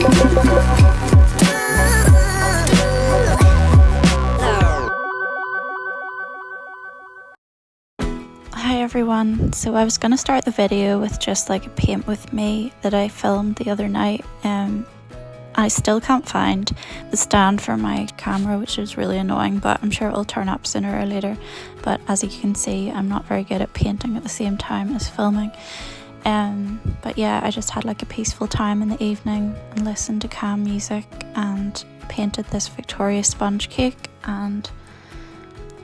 Hi everyone, so I was going to start the video with just like a paint with me that I filmed the other night. I still can't find the stand for my camera, which is really annoying, but I'm sure it will turn up sooner or later. But as you can see, I'm not very good at painting at the same time as filming. But yeah, I just had like a peaceful time in the evening and listened to calm music and painted this Victoria sponge cake. And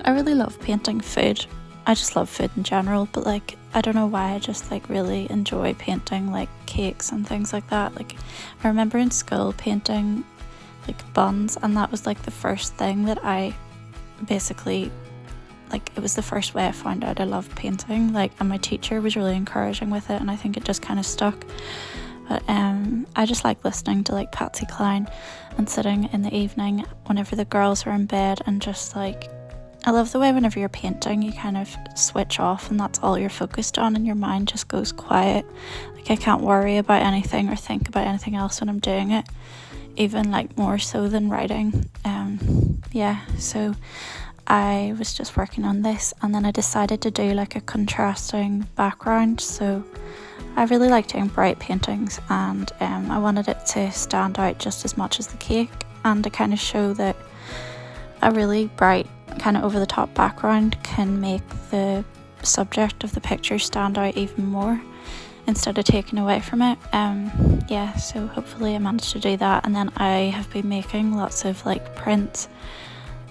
I really love painting food. I just love food in general, but like I don't know why I just like really enjoy painting like cakes and things like that. Like I remember in school painting like buns, and that was like the first thing that I basically like, it was the first way I found out I loved painting, like, and my teacher was really encouraging with it, and I think it just kind of stuck. But I just like listening to like Patsy Cline and sitting in the evening whenever the girls are in bed and just like, I love the way whenever you're painting you kind of switch off and that's all you're focused on and your mind just goes quiet. Like I can't worry about anything or think about anything else when I'm doing it, even like more so than writing. Yeah, so I was just working on this and then I decided to do like a contrasting background. So I really like doing bright paintings, and I wanted it to stand out just as much as the cake and to kind of show that a really bright kind of over the top background can make the subject of the picture stand out even more instead of taking away from it. Yeah, so hopefully I managed to do that. And then I have been making lots of like prints,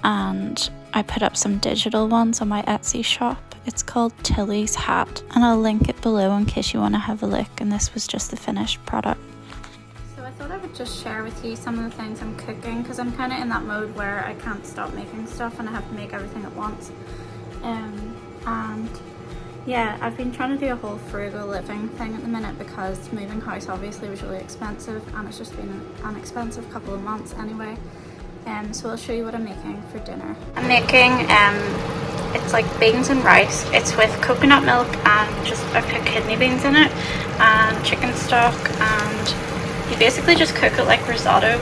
and I put up some digital ones on my Etsy shop. It's called Tilly's Hat, and I'll link it below in case you want to have a look. And this was just the finished product. So I thought I would just share with you some of the things I'm cooking, because I'm kind of in that mode where I can't stop making stuff and I have to make everything at once. And yeah, I've been trying to do a whole frugal living thing at the minute because moving house obviously was really expensive, and it's just been an expensive couple of months anyway. So I'll show you what I'm making for dinner. I'm making it's like beans and rice. It's with coconut milk and just I put kidney beans in it and chicken stock, and you basically just cook it like risotto.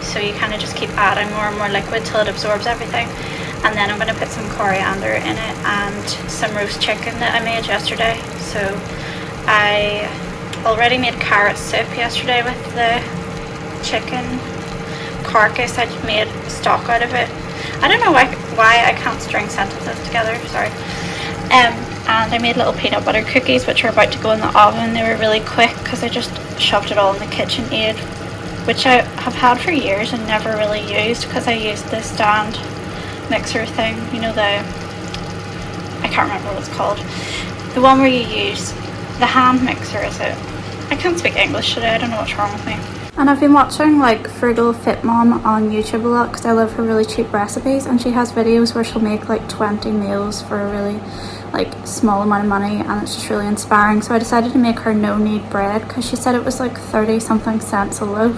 So you kind of just keep adding more and more liquid till it absorbs everything. And then I'm going to put some coriander in it and some roast chicken that I made yesterday. So I already made carrot soup yesterday with the chicken carcass. I made stock out of it. I don't know why I can't string sentences together, sorry. And I made little peanut butter cookies which are about to go in the oven. They were really quick because I just shoved it all in the KitchenAid, which I have had for years and never really used because I used the stand mixer thing, you know, I can't remember what it's called, the one where you use the hand mixer, is it? I can't speak English today, I don't know what's wrong with me. And I've been watching like Frugal Fit Mom on YouTube a lot because I love her really cheap recipes, and she has videos where she'll make like 20 meals for a really like small amount of money, and it's just really inspiring. So I decided to make her no knead bread because she said it was like 30 something cents a loaf,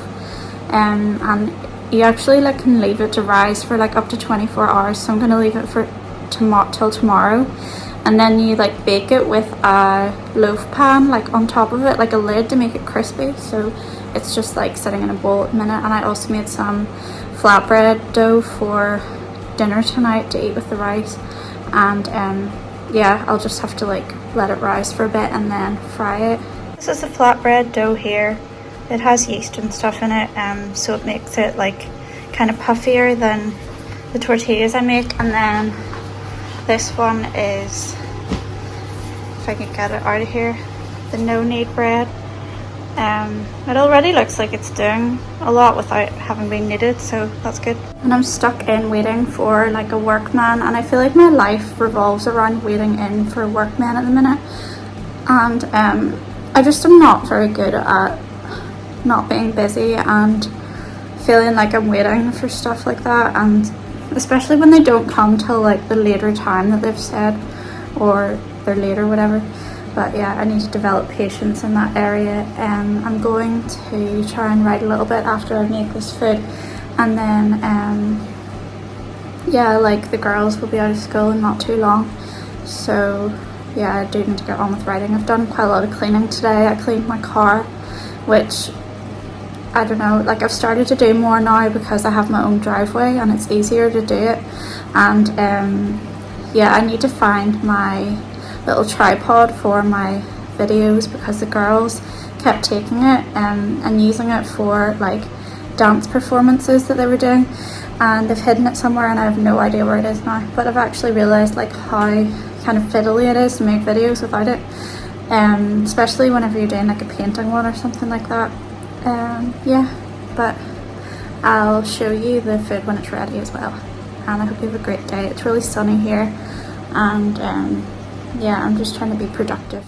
and you actually like can leave it to rise for like up to 24 hours. So I'm going to leave it for till tomorrow, and then you like bake it with a loaf pan like on top of it, like a lid to make it crispy. So it's just like sitting in a bowl at the minute. And I also made some flatbread dough for dinner tonight to eat with the rice, and yeah, I'll just have to like let it rise for a bit and then fry it. This is the flatbread dough here. It has yeast and stuff in it, so it makes it like kind of puffier than the tortillas I make. And then this one is, if I can get it out of here, the no knead bread. It already looks like it's doing a lot without having been kneaded, so that's good. And I'm stuck in waiting for like a workman, and I feel like my life revolves around waiting in for a workman at the minute. And I just am not very good at not being busy and feeling like I'm waiting for stuff like that, and especially when they don't come till like the later time that they've said, or they're late or whatever. But yeah, I need to develop patience in that area. I'm going to try and write a little bit after I make this food, and then yeah, like the girls will be out of school in not too long, so yeah, I do need to get on with writing. I've done quite a lot of cleaning today. I cleaned my car, which I don't know, like I've started to do more now because I have my own driveway and it's easier to do it. And yeah, I need to find my little tripod for my videos because the girls kept taking it and using it for like dance performances that they were doing, and they've hidden it somewhere and I have no idea where it is now. But I've actually realised like how kind of fiddly it is to make videos without it, especially whenever you're doing like a painting one or something like that. Yeah, but I'll show you the food when it's ready as well, and I hope you have a great day. It's really sunny here, and yeah, I'm just trying to be productive.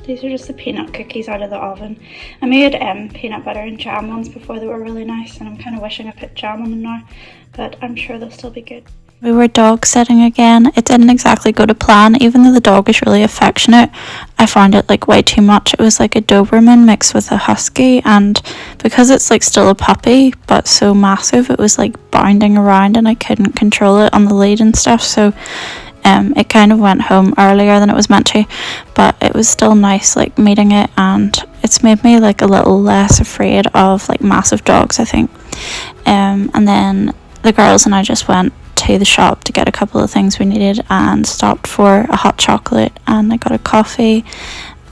These are just the peanut cookies out of the oven. I made peanut butter and jam ones before. They were really nice, and I'm kind of wishing I put jam on them now, but I'm sure they'll still be good. We were dog sitting again. It didn't exactly go to plan, even though the dog is really affectionate. I found it like way too much. It was like a Doberman mixed with a husky, and because it's like still a puppy but so massive, it was like bounding around and I couldn't control it on the lead and stuff, so it kind of went home earlier than it was meant to, but it was still nice like meeting it, and it's made me like a little less afraid of like massive dogs, I think. And then the girls and I just went to the shop to get a couple of things we needed and stopped for a hot chocolate, and I got a coffee,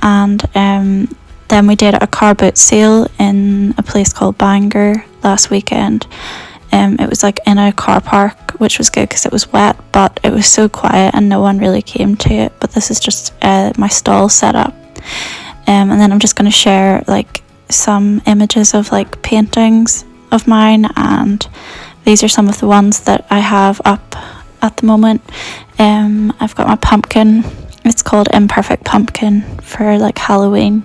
and then we did a car boot sale in a place called Bangor last weekend. It was like in a car park, which was good because it was wet, but it was so quiet and no one really came to it. But this is just my stall set up, and then I'm just going to share like some images of like paintings of mine, and these are some of the ones that I have up at the moment. I've got my pumpkin. It's called Imperfect Pumpkin for like Halloween.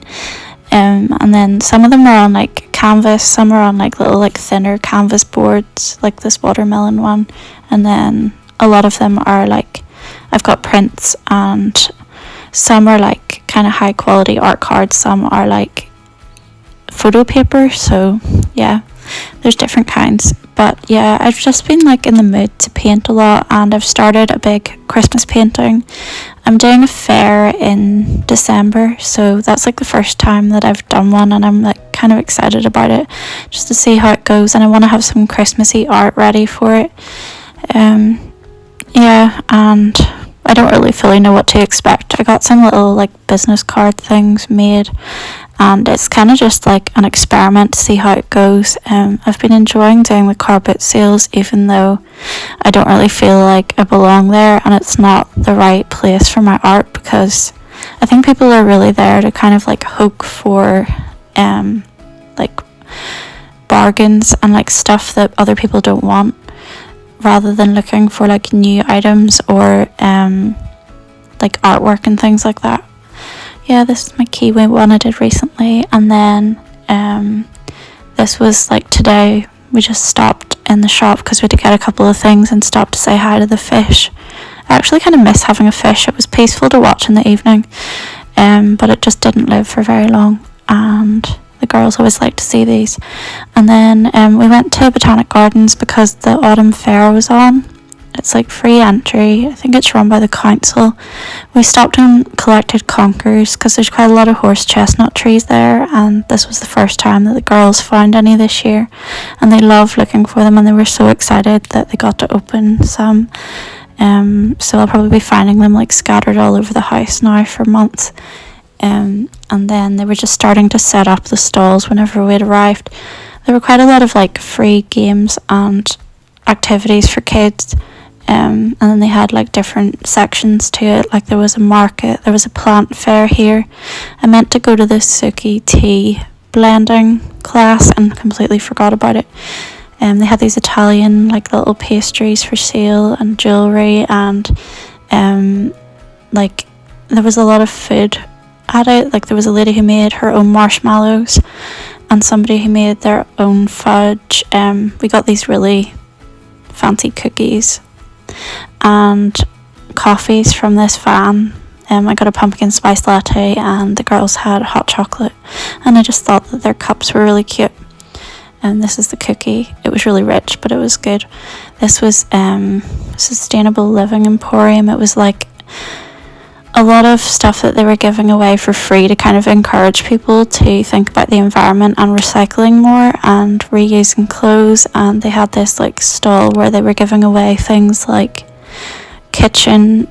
And then some of them are on like canvas, some are on like little like thinner canvas boards, like this watermelon one, and then a lot of them are like, I've got prints, and some are like kind of high quality art cards, some are like photo paper, so yeah, there's different kinds. But yeah, I've just been like in the mood to paint a lot, and I've started a big Christmas painting. I'm doing a fair in December, so that's like the first time that I've done one, and I'm like kind of excited about it just to see how it goes, and I want to have some Christmassy art ready for it. Yeah, and I don't really fully know what to expect. I got some little like business card things made, and it's kind of just like an experiment to see how it goes. I've been enjoying doing the carpet sales, even though I don't really feel like I belong there, and it's not the right place for my art, because I think people are really there to kind of like hope for like bargains and like stuff that other people don't want, rather than looking for like new items or like artwork and things like that. Yeah, this is my kiwi one I did recently, and then this was like today. We just stopped in the shop because we had to get a couple of things and stopped to say hi to the fish. I actually kind of miss having a fish. It was peaceful to watch in the evening, but it just didn't live for very long, and the girls always like to see these. And then we went to Botanic Gardens because the autumn fair was on. It's like free entry. I think it's run by the council. We stopped and collected conkers because there's quite a lot of horse chestnut trees there, and this was the first time that the girls found any this year, and they loved looking for them, and they were so excited that they got to open some. So I'll probably be finding them like scattered all over the house now for months. And then they were just starting to set up the stalls whenever we had arrived. There were quite a lot of like free games and activities for kids. And then they had like different sections to it, like there was a market, there was a plant fair here. I meant to go to the Suki tea blending class and completely forgot about it. They had these Italian like little pastries for sale and jewellery, and like there was a lot of food at it. Like there was a lady who made her own marshmallows and somebody who made their own fudge. We got these really fancy cookies and coffees from this van. I got a pumpkin spice latte, and the girls had hot chocolate, and I just thought that their cups were really cute. And this is the cookie. It was really rich, but it was good. This was Sustainable Living Emporium. It was like a lot of stuff that they were giving away for free to kind of encourage people to think about the environment and recycling more and reusing clothes. And they had this like stall where they were giving away things like kitchen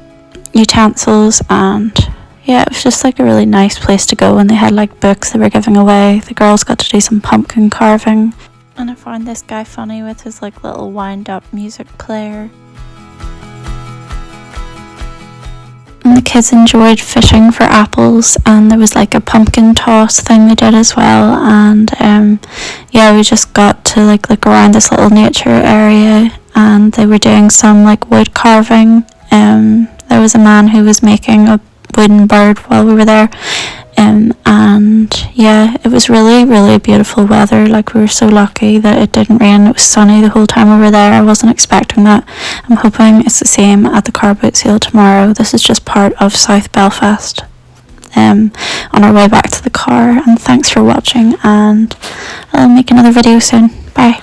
utensils, and yeah, it was just like a really nice place to go. And they had like books they were giving away. The girls got to do some pumpkin carving, and I found this guy funny with his like little wind up music player. And the kids enjoyed fishing for apples, and there was like a pumpkin toss thing they did as well. And yeah, we just got to like look around this little nature area, and they were doing some like wood carving. There was a man who was making a wooden bird while we were there. And yeah, it was really, really beautiful weather. Like, we were so lucky that it didn't rain. It was sunny the whole time we were there. I wasn't expecting that. I'm hoping it's the same at the car boot sale tomorrow. This is just part of South Belfast. On our way back to the car. And thanks for watching, and I'll make another video soon. Bye.